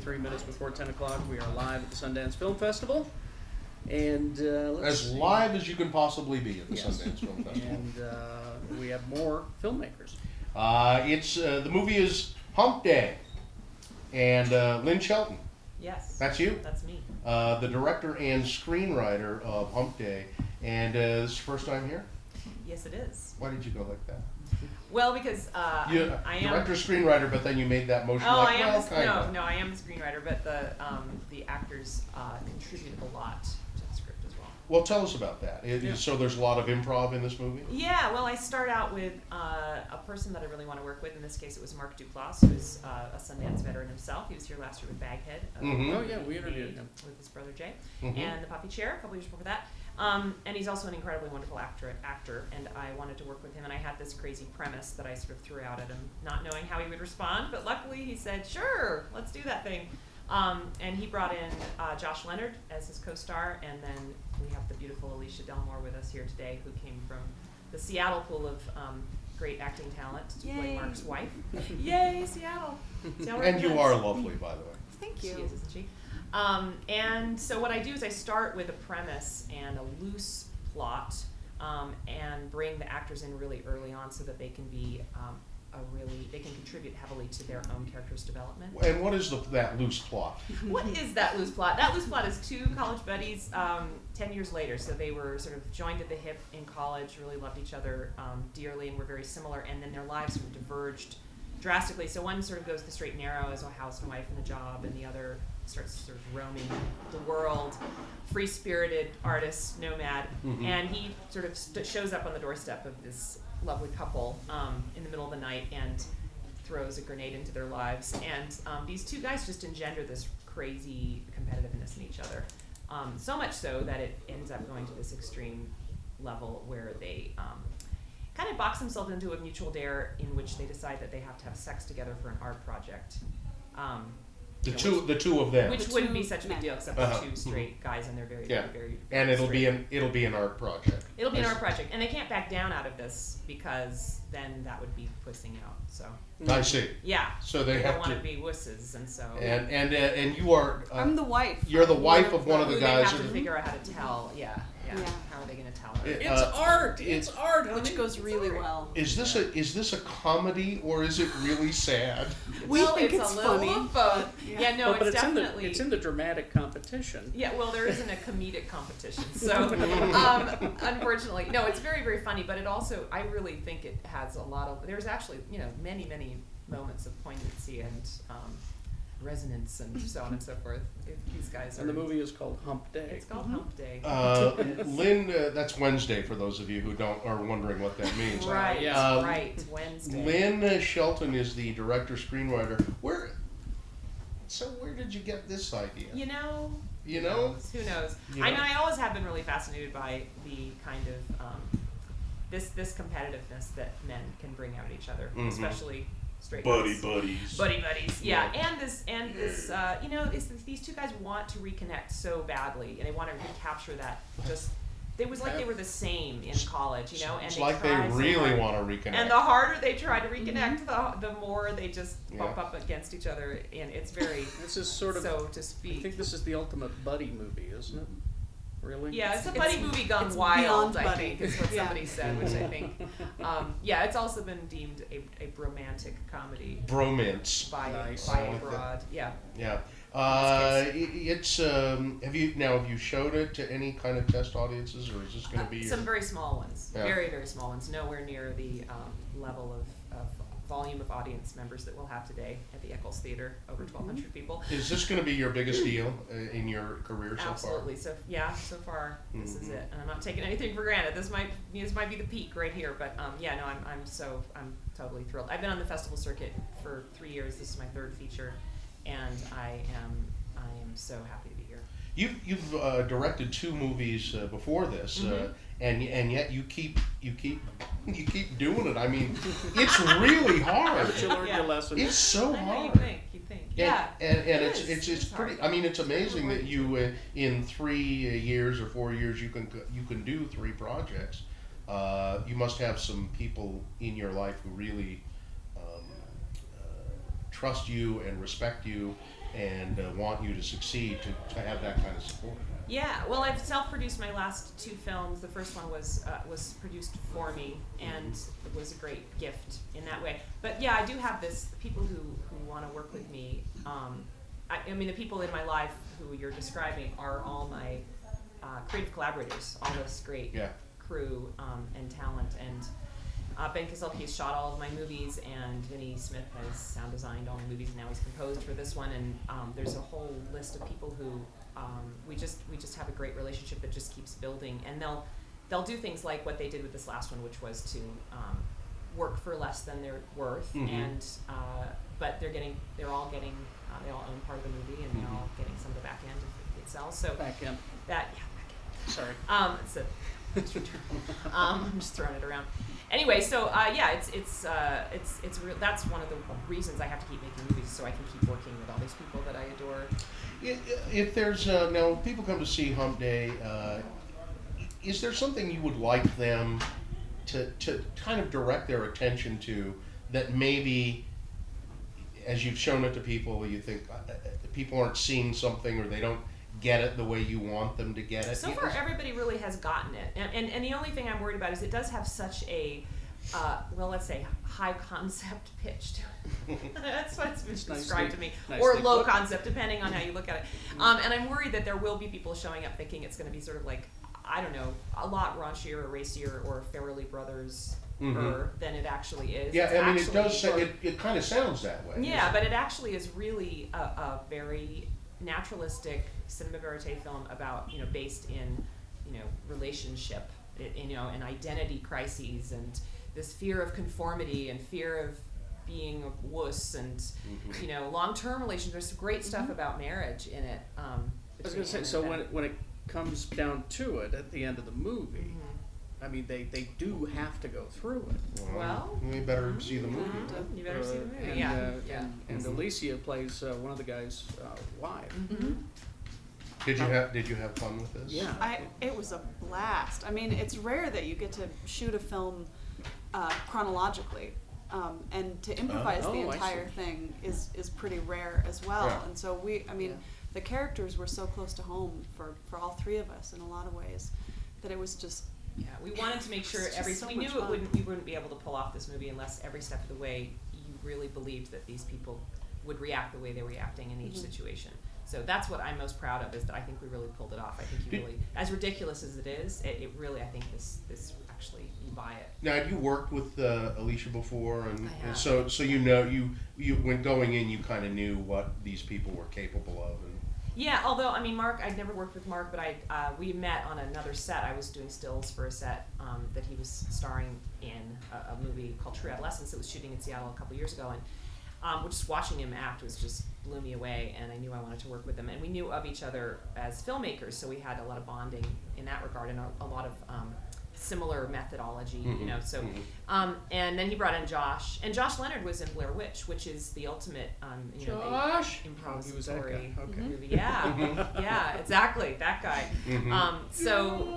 23 minutes before 10 o'clock. We are live at the Sundance Film Festival. And as live as you can possibly be at the Sundance Film Festival. And we have more filmmakers. The movie is Humpday, and Lynn Shelton. Yes. That's you? That's me. The director and screenwriter of Humpday. And this is your first time here? Yes, it is. Why did you go like that? Well, because I am director, screenwriter, but then you made that motion. Oh, like, I am. well, No, I am the screenwriter, but the actors contributed a lot to the script as well. Well, tell us about that. So there's a lot of improv in this movie? Yeah, well, I start out with a person that I really want to work with. In this case, it was Mark Duplass, who's a Sundance veteran himself. He was here last year with Baghead. Oh, yeah, we interviewed him. With his brother Jay. And The Puffy Chair, a couple years before that. And he's also an incredibly wonderful actor, and I wanted to work with him, and I had this crazy premise that I sort of threw out at him, not knowing how he would respond, but luckily he said, sure, let's do that thing. And he brought in Josh Leonard as his co-star, and then we have the beautiful Alicia Delmore with us here today, who came from the Seattle pool of great acting talent to play Mark's wife. Yay, Seattle! And you are lovely, by the way. Thank you. She is, isn't she? And so what I do is I start with a premise and a loose plot, and bring the actors in really early on so that they can be they can contribute heavily to their own character's development. And what is that loose plot? What is that loose plot? That loose plot is two college buddies 10 years later. So they were sort of joined at the hip in college, really loved each other dearly, and were very similar, and then their lives sort of diverged drastically. So one sort of goes the straight and narrow as a housewife and a job, and the other starts sort of roaming the world, free-spirited artist, nomad, and he sort of shows up on the doorstep of this lovely couple in the middle of the night and throws a grenade into their lives. And these two guys just engender this crazy competitiveness in each other, so much so that it ends up going to this extreme level where they kind of box themselves into a mutual dare in which they decide that they have to have sex together for an art project. The two of them, which wouldn't be such a big deal, except for two straight guys, and they're very, very. And it'll be an art project. It'll be an art project, and they can't back down out of this because then that would be pussing out. So. I see. Yeah. So they don't have want to be wusses, and so. And you are. I'm the wife. You're the wife of one of the guys. They have to figure out how to tell. Yeah. How are they going to tell her? It's art. It's art, which goes really well. Is this a comedy or is it really sad? We think it's it's a little funny. of both. Yeah, no, but it's definitely. it's in the dramatic competition. Yeah, well, there isn't a comedic competition, so unfortunately, no, it's very, very funny. But it also, I really think it has a lot of. There's actually, many, many moments of poignancy and resonance and so on and so forth. These guys are. And the movie is called Humpday. It's called Humpday. Lynn, that's Wednesday for those of you who are wondering what that means. Right, right, Wednesday. Lynn Shelton is the director screenwriter. Where did you get this idea? You know. Who knows? I know. I always have been really fascinated by the kind of this competitiveness that men can bring out of each other, especially. Straight buddies. Yeah. And this these two guys want to reconnect so badly, and they want to recapture that. It was like they were the same in college, and it's they like they really want to reconnect. And the harder they try to reconnect, the more they just bump up against each other, and it's very. This is sort of, so to speak. I think this is the ultimate buddy movie, isn't it? Really? Yeah, it's a buddy movie gone wild, I think, is what somebody said, which I think, it's also been deemed a romantic comedy. Bromance. By a broad, yeah. Yeah. Have you showed it to any kind of test audiences, or is this going to be some very small ones, Yeah. very, very small ones, nowhere near the level of volume of audience members that we'll have today at the Eccles Theater, over 1,200 people. Is this going to be your biggest deal in your career so far? Absolutely. So so far this is it, and I'm not taking anything for granted. This might be the peak right here, but I'm totally thrilled. I've been on the festival circuit for 3 years. This is my third feature, and I am so happy to be here. You've directed 2 movies before this, and yet you keep doing it. I mean, it's really hard. You learned your lesson. It's so I know, hard. You think. Yeah. And it's pretty. I mean, it's amazing that you in 3 years or 4 years you can do 3 projects. You must have some people in your life who really trust you and respect you and want you to succeed to have that kind of support. Yeah, well, I've self-produced my last 2 films. The first one was produced for me, and it was a great gift in that way. But yeah, I do have this people who want to work with me. I mean, the people in my life who you're describing are all my creative collaborators. All this great crew and talent. And Ben Kazelke has shot all of my movies, and Vinny Smith has sound designed all my movies, and now he's composed for this one. And there's a whole list of people who we just have a great relationship that just keeps building. And they'll do things like what they did with this last one, which was to work for less than they're worth, and but they all own part of the movie, and they're all getting some of the back end if it sells. So Back end. back end. Sorry. I'm just throwing it around. Anyway, so yeah, it's real. That's one of the reasons I have to keep making movies, so I can keep working with all these people that I adore. If there's now people come to see Humpday, is there something you would like them to kind of direct their attention to that maybe, as you've shown it to people, you think people aren't seeing something or they don't get it the way you want them to get it? So far, everybody really has gotten it, and the only thing I'm worried about is it does have such a well, let's say high concept pitch to it. That's what it's been described to me, or low concept, depending on how you look at it. And I'm worried that there will be people showing up thinking it's going to be sort of like, I don't know, a lot raunchier or racier or Farrelly Brothers than it actually is. Yeah, It's I mean, it actually does say, it kind of sounds that way. Yeah, but it actually is really a very naturalistic cinema verite film about, based in, relationship, and identity crises, and this fear of conformity and fear of being a wuss, and long-term relations. There's great stuff about marriage in it. I was going to say, so when it comes down to it at the end of the movie, I mean, they do have to go through it. Well, we better see the movie. You better see the movie. And, Yeah. And Alicia plays one of the guy's wife. Did you have fun with this? Yeah. It was a blast. I mean, it's rare that you get to shoot a film chronologically, and to improvise the entire thing is pretty rare as well. Yeah. And so the characters were so close to home for all 3 of us in a lot of ways that it was just. Yeah, we wanted to make sure we knew we wouldn't be able to pull off this movie unless every step of the way you really believed that these people would react the way they're reacting in each situation. So that's what I'm most proud of, is that I think we really pulled it off. I think you really, as ridiculous as it is, it really, I think this actually, you buy it. Now, have you worked with Alicia before, and I have. so you when going in, you kind of knew what these people were capable of, and. Yeah, although, I mean, Mark, I'd never worked with Mark, but we met on another set. I was doing stills for a set that he was starring in, a movie called True Adolescence that was shooting in Seattle a couple years ago, and just watching him act just blew me away, and I knew I wanted to work with him. And we knew of each other as filmmakers, so we had a lot of bonding in that regard, and a lot of similar methodology, so and then he brought in Josh, and Josh Leonard was in Blair Witch, which is the ultimate Josh? improvisatory He was that guy. Okay. movie. Yeah, exactly, that guy. So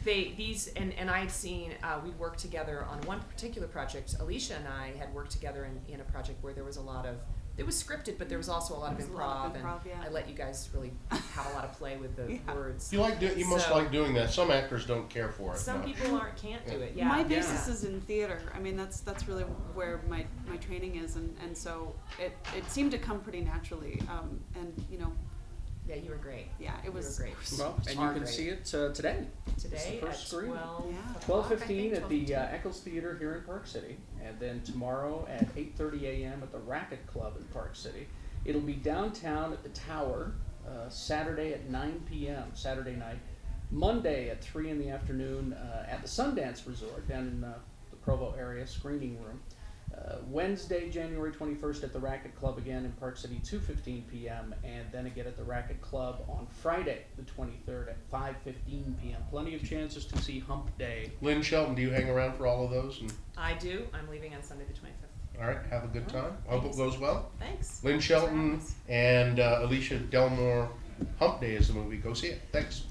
and I had seen, we worked together on one particular project. Alicia and I had worked together in a project where there was it was scripted, but there was also a lot of improv, and I let you guys really have a lot of play with the words. You must like doing that. Some actors don't care for it. Some people can't do it. Yeah. My basis is in theater. I mean, that's really where my training is, and so it seemed to come pretty naturally, and Yeah, you were great. Yeah, it was. You were great. Well, and you can see it today. Today first at screening. 12:15 at the Eccles Theater here in Park City, and then tomorrow at 8:30 a.m. at the Racket Club in Park City. It'll be downtown at the Tower, Saturday at 9 p.m. Saturday night, Monday at 3 in the afternoon at the Sundance Resort down in the Provo area screening room. Wednesday, January 21st at the Racket Club again in Park City, 2:15 p.m. and then again at the Racket Club on Friday, the 23rd at 5:15 p.m. Plenty of chances to see Humpday. Lynn Shelton, do you hang around for all of those? And, I do. I'm leaving on Sunday the 25th. all right, have a good time. Hope it goes well. Thanks. Lynn Shelton and Alicia Delmore, Humpday is the movie. Go see it. Thanks.